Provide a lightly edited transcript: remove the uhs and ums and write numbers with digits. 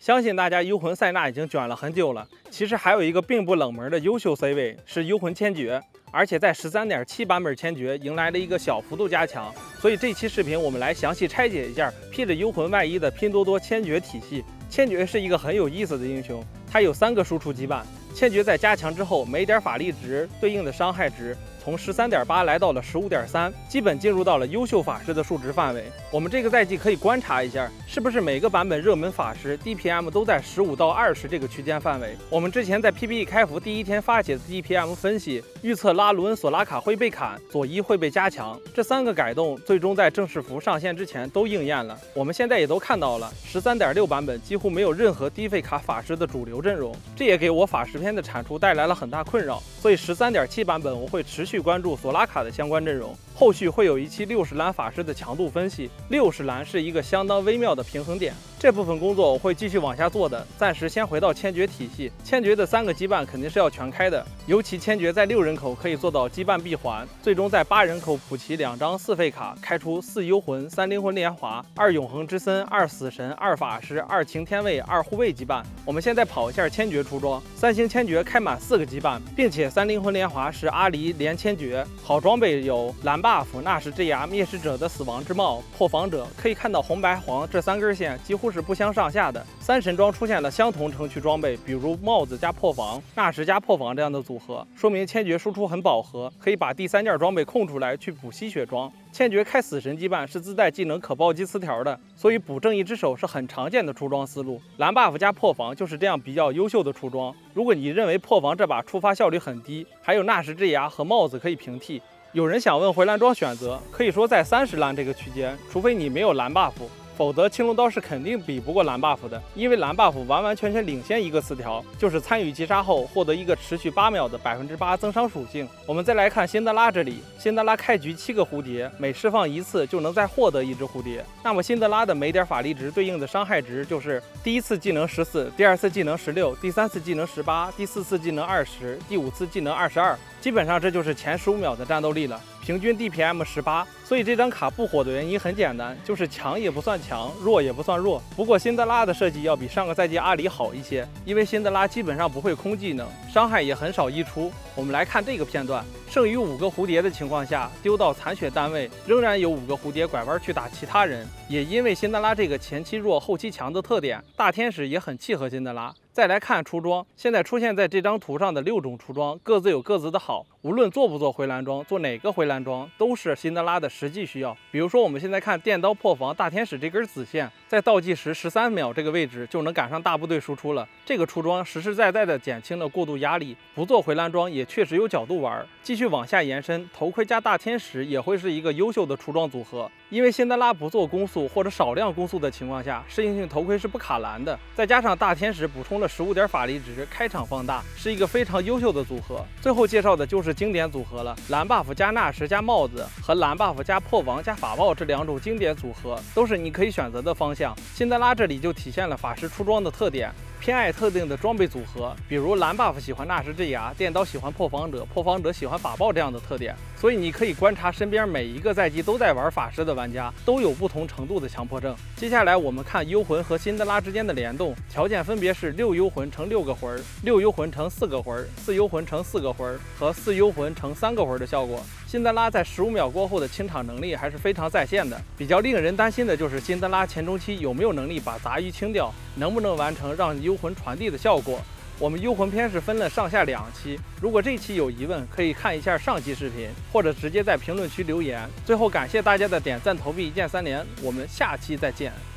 相信大家幽魂塞纳已经卷了很久了，其实还有一个并不冷门的优秀 C 位是幽魂千珏，而且在 13.7 版本千珏迎来了一个小幅度加强。所以这期视频我们来详细拆解一下披着幽魂外衣的拼多多千珏体系。千珏是一个很有意思的英雄，它有3个输出羁绊。千珏在加强之后，每点法力值对应的伤害值从 13.8 来到了 15.3， 基本进入到了优秀法师的数值范围。我们这个赛季可以观察一下，是不是每个版本热门法师 DPM 都在15到20这个区间范围。我们之前在 PBE 开服第一天发起的 DPM 分析，预测拉伦、索拉卡会被砍，佐伊会被加强，这3个改动最终在正式服上线之前都应验了。我们现在也都看到了 13.6 版本几乎没有任何低费卡法师的主流阵容，这也给我法师篇的产出带来了很大困扰。所以 13.7 版本我会持续关注索拉卡的相关阵容，后续会有一期60蓝法师的强度分析。60蓝是一个相当微妙的平衡点，这部分工作我会继续往下做的。暂时先回到千珏体系，千珏的3个羁绊肯定是要全开的，尤其千珏在6人口可以做到羁绊闭环，最终在8人口补齐2张4费卡，开出4幽魂、3灵魂莲华、2永恒之森、2死神、2法师、2擎天卫、2护卫羁绊。我们现在跑一下千珏出装，3星千珏开满4个羁绊，并且3灵魂莲华是阿离连千珏。好装备有蓝 buff、纳什之牙、灭世者的死亡之帽、破防者。可以看到红白黄这3根线几乎是不相上下的。3神装出现了相同城区装备，比如帽子加破防、纳什加破防这样的组合，说明千珏输出很饱和，可以把第3件装备空出来去补吸血装。千珏开死神羁绊是自带技能可暴击词条的，所以补正义之手是很常见的出装思路。蓝 buff 加破防就是这样比较优秀的出装。如果你认为破防这把触发效率很低，还有纳什之牙和帽子可以平替。有人想问回蓝装选择，可以说在30蓝这个区间，除非你没有蓝 buff，否则青龙刀是肯定比不过蓝 buff 的，因为蓝 buff 完完全全领先一个词条，就是参与击杀后获得一个持续8秒的8%增伤属性。我们再来看辛德拉这里，辛德拉开局7个蝴蝶，每释放1次就能再获得1只蝴蝶。那么辛德拉的每点法力值对应的伤害值就是第1次技能14，第2次技能16，第3次技能18，第4次技能20，第5次技能22。基本上这就是前15秒的战斗力了，平均 DPM 18。所以这张卡不火的原因很简单，就是强也不算强，弱也不算弱。不过辛德拉的设计要比上个赛季阿里好一些，因为辛德拉基本上不会空技能，伤害也很少溢出。我们来看这个片段，剩余5个蝴蝶的情况下，丢到残血单位，仍然有5个蝴蝶拐弯去打其他人。也因为辛德拉这个前期弱后期强的特点，大天使也很契合辛德拉。再来看出装，现在出现在这张图上的6种出装，各自有各自的好。无论做不做回蓝装，做哪个回蓝装，都是辛德拉的实际需要。比如说我们现在看电刀破防大天使这根子线，在倒计时13秒这个位置就能赶上大部队输出了。这个出装实实在在的减轻了过渡压力，不做回蓝装也确实有角度玩。继续往下延伸，头盔加大天使也会是一个优秀的出装组合，因为辛德拉不做攻速或者少量攻速的情况下，适应性头盔是不卡蓝的，再加上大天使补充了15点法力值，开场放大，是一个非常优秀的组合。最后介绍的就是经典组合了，蓝 buff 加纳什加帽子和蓝 buff 加破防加法爆这2种经典组合，都是你可以选择的方向。辛德拉这里就体现了法师出装的特点，偏爱特定的装备组合，比如蓝 buff 喜欢纳什之牙，电刀喜欢破防者，破防者喜欢法爆这样的特点。所以你可以观察身边每一个赛季都在玩法师的玩家，都有不同程度的强迫症。接下来我们看幽魂和辛德拉之间的联动，条件分别是6幽魂乘6个魂，6幽魂乘4个魂，4幽魂乘4个魂和4幽魂乘3个魂的效果。辛德拉在15秒过后的清场能力还是非常在线的，比较令人担心的就是辛德拉前中期有没有能力把杂鱼清掉，能不能完成让幽魂传递的效果。我们幽魂篇是分了上下2期，如果这期有疑问，可以看一下上期视频，或者直接在评论区留言。最后感谢大家的点赞投币1键3连，我们下期再见。